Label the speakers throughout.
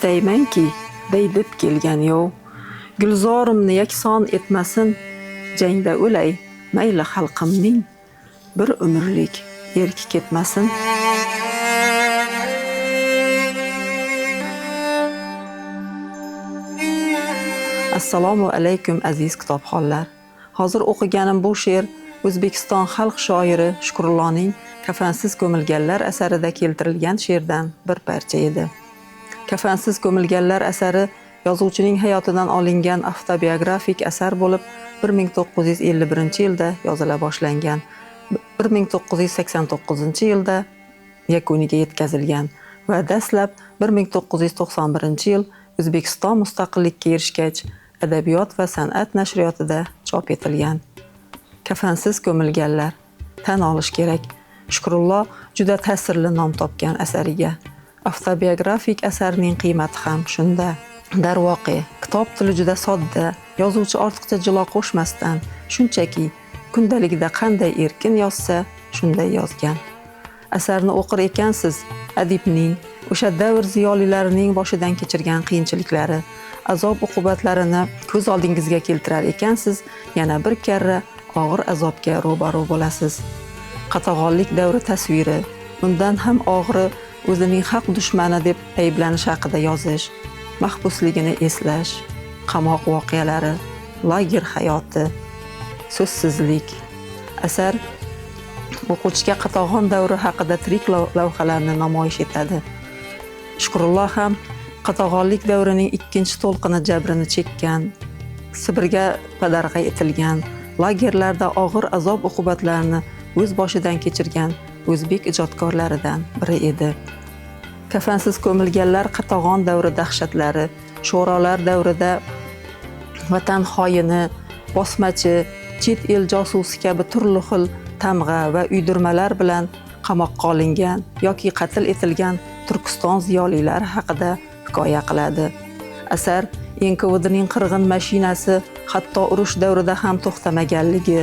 Speaker 1: istaymanki daydib kelgan yov, gulzorimni yakson etmasin, jangda o'lay mayli xalqimning, bir umrlik erki ketmasin. Assalomu alaykum aziz kitobxonlar. Hozir o'qiganim bu she'r O'zbekiston xalq shoiri Shukrulloning Kafansiz ko'milganlar asarida keltirilgan she'rdan bir parcha edi. Kafansiz ko'milganlar asari yozuvchining hayotidan olingan avtobiografik asar bo'lib, 1951-yilda yozila boshlangan. 1989-yilda yakuniga yetkazilgan va dastlab 1991-yil O'zbekiston mustaqillikka erishgach Adabiyot va san'at nashriyotida chop etilgan. Kafansiz ko'milganlar, tan olish kerak, Shukrullo juda ta'sirli nom topgan asariga. Avtobiografik asarning qiymati ham shunda. Darvoqe, kitob tili juda sodda, yozuvchi ortiqcha jilo qo'shmasdan, shunchaki kundaligida qanday erkin yozsa, shunday yozgan. Asarni o'qir ekansiz, adibning, o'sha davr ziyolilarining boshidan kechirgan qiyinchiliklari, azob-uqubatlarini ko'z oldingizga keltirar ekansiz, yana bir karra og'ir azobga ro'baro bo'lasiz. Qatag'onlik davri tasviri, undan ham og'iri o'zining haq dushmani deb ayblanish haqida yozish, mahbusligini eslash, qamoq voqealari, lager hayoti, so'zsizlik. Asar o'quvchiga qatag'on davri haqida tirik lavhalarni namoyish etadi. Shukrullo ham qatag'onlik davrining ikkinchi to'lqini jabrini chekkan, Sibirga padarg'a etilgan, lagerlarda og'ir azob-uqubatlarni o'z boshidan kechirgan o'zbek ijodkorlaridan biri edi. Kafansiz ko'milganlar qatag'on davri dahshatlari, sho'rolar davrida vatan xoyini, bosmachi, chet el josusi kabi turli xil tamg'a va uydirmalar bilan qamoqqa olingan yoki qatl etilgan Turkiston ziyolilari haqida hikoya qiladi. Asar NKVDning qirg'in mashinasi hatto urush davrida ham to'xtamaganligi,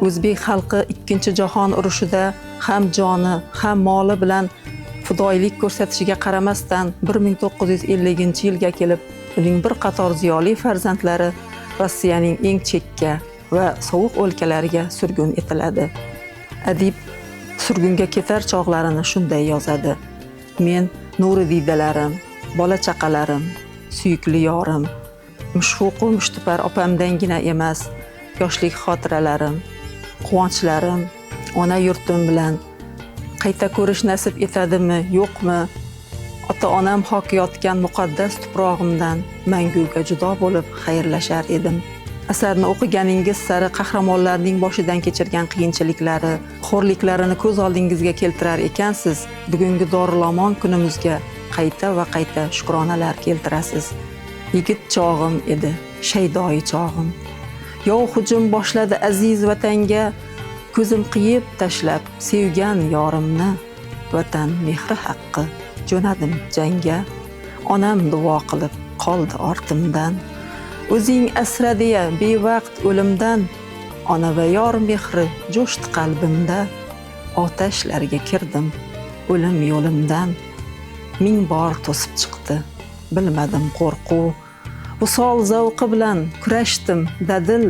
Speaker 1: o'zbek xalqi Ikkinchi jahon urushida ham joni, ham moli bilan fidoyilik ko'rsatishiga qaramasdan 1950-yilga kelib, uning bir qator ziyoli farzandlari Rossiyaning eng chekka va sovuq o'lkalariga surgun etiladi. Adib surgunga ketar chog'larini shunday yozadi: Men nuri diydalarim, bola chaqalarim, suyukli yorim, mushfuqu mushtipar opamdangina emas, yoshlik xotiralarim, quvonchlarim, ona yurtim bilan qayta ko'rish nasib etadimi, yo'qmi? Ota-onam hokiyotgan muqaddas tuprog'imdan manguga judo bo'lib xayrlashar edim. Asarni o'qiganingiz sari qahramonlarning boshidan kechirgan qiyinchiliklari, xo'rliklarini ko'z oldingizga keltirar ekansiz, bugungi Dorilomon kunimizga qayta va qayta shukronalar keltirasiz. Yigit chog'im edi, shaydoyi chog'im. Yov hujum boshladi aziz vatanga, ko'zim qiyib tashlab sevgan yorimni, vatan mehri haqqi jo'nadim jangga. Onam duo qilib qoldi ortimdan, o'zing asra deya bevaqt o'limdan, ona va yor mehri jo'shdi qalbimda, otashlarga kirdim o'lim yo'limdan. Ming bor to'sib chiqdi, bilmadim qo'rquv, vusol zavqi bilan kurashdim dadil,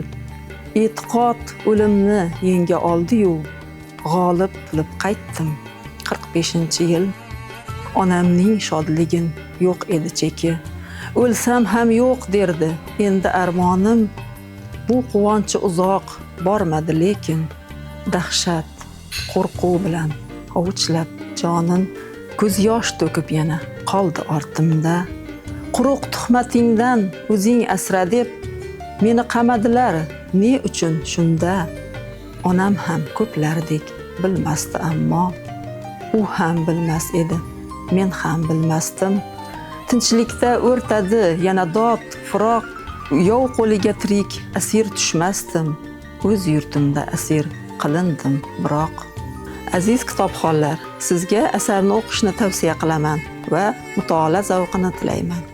Speaker 1: e'tiqod o'limni yenga oldi-yu, g'olib bo'lib qaytdim 45-yil. Onamning shodligin yo'q edi cheki, o'lsam ham yo'q derdi endi armonim, bu quvonchi uzoq bormadi lekin, dahshat, qo'rquv bilan hovuchlab jonin, ko'z yosh to'kib yana qoldi ortimda. Quruq tuhmatingdan o'zing asra deb meni qamadilar, ne uchun shunda? Onam ham ko'plardek bilmasdi ammo, u ham bilmas edi, men ham bilmasdim. Tinchlikda o'rtadi yana dod, firoq, yov qo'liga tirik asir tushmasdim, o'z yurtimda asir qilindim biroq. Aziz kitobxonlar, sizga asarni o'qishni tavsiya qilaman va mutolaa zavqini tilayman.